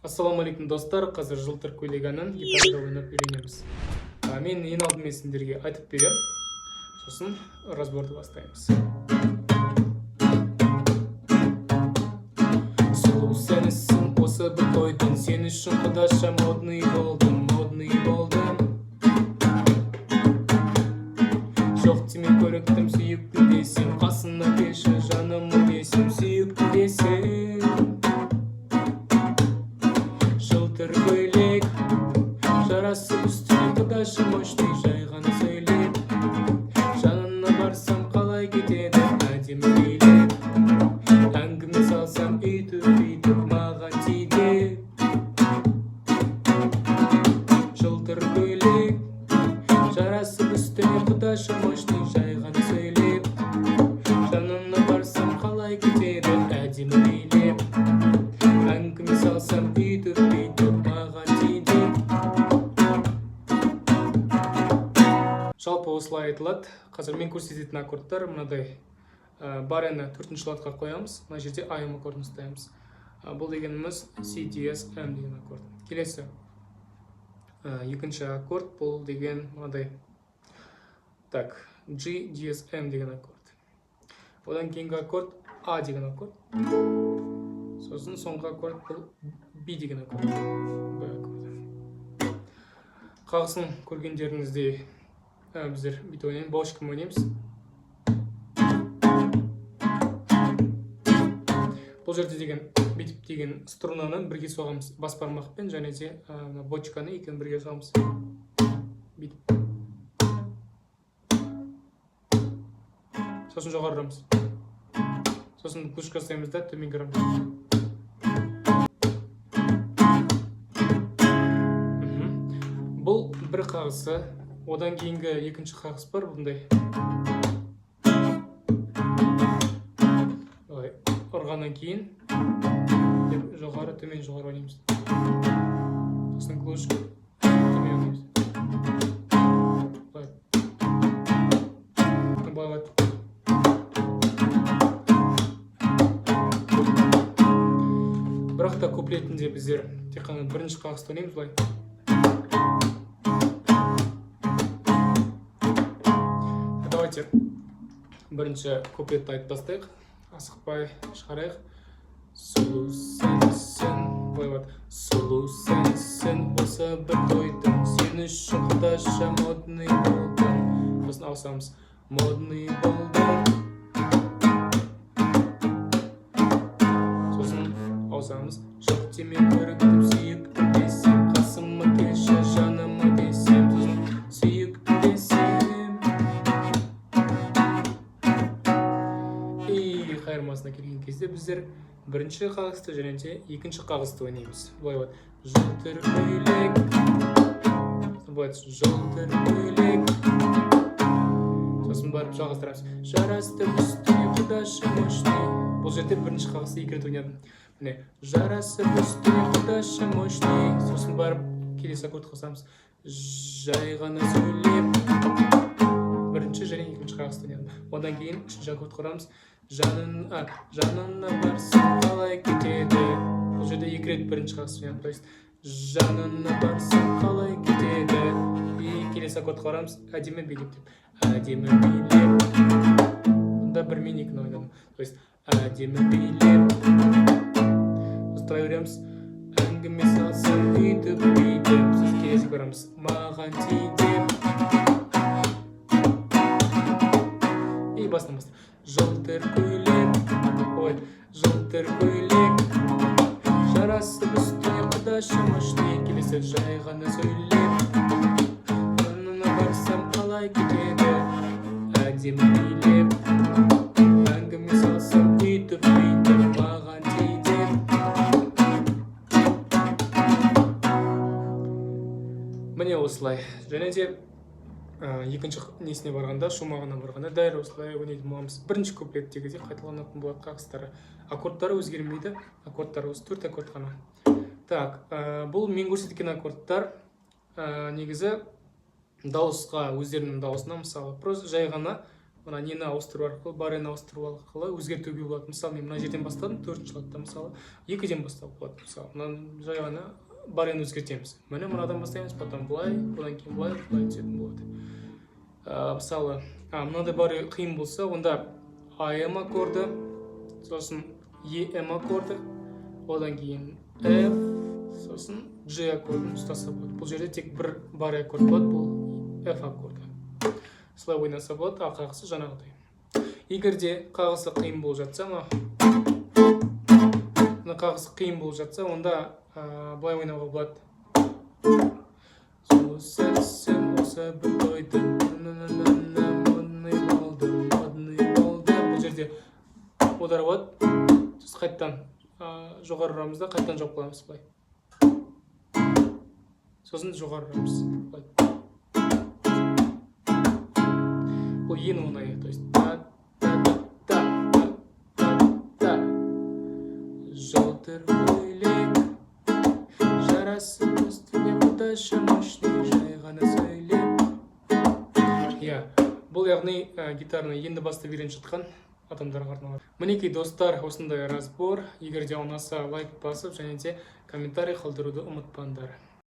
Ассаламалейкум достар, қазір жылтыр көйлек әнін гитарада ойнап үйренеміз. Мен ең алдымен сендерге айтып берем, сосын разборды бастаймыз. Сұлу сенсің, осы бір тойдың, сен үшін құдаша модный болдым. Жоқ деме көріктім, сүйікті десем, қасына келші жанымы десем, сүйікті десем. Жылтыр көйлек жарасып үстіне құдашы мощный, жай ғана сөйлеп жанына барсам қалай кетеді әдемі билеп, әңгіме салсам үйтіп маған тиді. Жылтыр көйлек жарасып үстіне құдашы мощный, жай ғана сөйлеп жанына барсам қалай кетеді әдемі билеп, әңгіме салсам үйтіп маған тиді. Жалпы осылай айтылады. Қазір мен көрсететін аккордтар мынадай. Барені 4-ші латқа қоямыз, мына жерде айым аккордын ұстаймыз. Бұл дегеніміз C, DS, M деген аккорд. Келесі екінші аккорд, бұл деген мынадай. Так, G, DS, M деген аккорд. Одан кейінгі аккорд A деген аккорд. Сосын соңғы аккорд бұл B деген аккорд. Қағысын көргендеріңіздей біздер бүйтіп ойнаймыз, баушком ойнаймыз. Бұл жерде деген бүйтіп деген струнаны бірге соғамыз бас бармақпен, және де бочканы екеуін бірге соғамыз. Бүйтіп. Сосын жоғары ұрамыз. Сосын клушка ұстаймыз да төменге ұрамыз. Бұл бір қағысы. Одан кейінгі екінші қағыс бар, бұндай. Ұрғаннан кейін жоғары, төмен, жоғары ойнаймыз. Сосын клушка, төмен ойнаймыз. Былай. Бірақ та куплетінде біздер тек қана бірінші қағысты ойнаймыз былай. Давайте бірінші куплетті айтып бастайық, асықпай шығарайық. Сұлу сенсің, былай. Сұлу сенсің, осы бір тойдың, сен үшін құдаша модный болдым. Сосын ауысамыз, модный болдым. Сосын ауысамыз, жоқ деме көріктім, сүйікті десем, қасыма келші жаныма десем, сүйікті десем. Қайырмасына келген кезде біздер бірінші қағысты және де екінші қағысты ойнаймыз. Былай. Жылтыр көйлек, жылтыр көйлек. Сосын барып жалғастырамыз. Жарасты үстіне құдашы мощный. Бұл жерде бірінші қағысты екі рет ойнадым. Міне, жарасты үстіне құдашы мощный. Сосын барып келесі аккорд қосамыз. Жай ғана сөйлеп. Бірінші және екінші қағысты ойнадым. Одан кейін үшінші аккорд құрамыз. Жанына барсам қалай кетеді. Бұл жерде екі рет бірінші қағысты ойнадым. Жанына барсам қалай кетеді. Келесі аккорд құрамыз. Әдемі билеп деп. Әдемі билеп. Бұнда бір мен екіні ойнадым. Әдемі билеп. Тұра береміз. Әңгіме салсам үйтіп. Сосын келесі көреміз. Маған тиді. Бастан. Жылтыр көйлек, жылтыр көйлек, жарасып үстіне құдашы мощный. Келесі жай ғана сөйлеп, жанына барсам қалай кетеді әдемі билеп, әңгіме салсам үйтіп маған тиді. Міне осылай. Және де екінші несіне барғанда, шумағына барғанда дәл осылай ойнайтын боламыз. Бірінші куплеттегі де қайталанатын болады қағыстары. Аккордтары өзгермейді. Аккордтары осы 4 аккорд қана. Так, бұл мен көрсеткен аккордтар негізі дауысқа, өздерінің дауысына, мысалы, просто жай ғана мына нені ауыстыру арқылы, барені ауыстыру арқылы өзгертуге болады. Мысалы, мен мына жерден бастадым, 4-ші латта, мысалы, 2-ден бастауға болады. Мысалы, мынаны жай ғана барені өзгертеміз. Міне мынадан бастаймыз, потом былай, одан кейін былай түсетін болады. Мысалы, мынандай бары қиын болса, онда АМ аккорды, сосын ЕМ аккорды, одан кейін F, сосын G аккордын ұстаса болады. Бұл жерде тек бір бар аккорд болады, бұл F аккорды. Солай ойнаса болады, қағысы жаңағыдай. Егер де қағысы қиын болып жатса, онда былай ойнауға болады. Осы бір тойды, бұл жерде одар болады. Қайттан жоғары ұрамыз да, қайттан жауып қаламыз былай. Сосын жоғары ұрамыз. Бұл ең оңайы, то есть желтый көйлек, жарасып үстіне құдашы мощный, жай ғана сөйлеп. Бұл яғни гитараны енді бастап үйреніп жатқан адамдарға арналады. Мінекей достар, осындай разбор. Егер де ұнаса лайк басып және де комментарий қалдыруды ұмытпаңдар.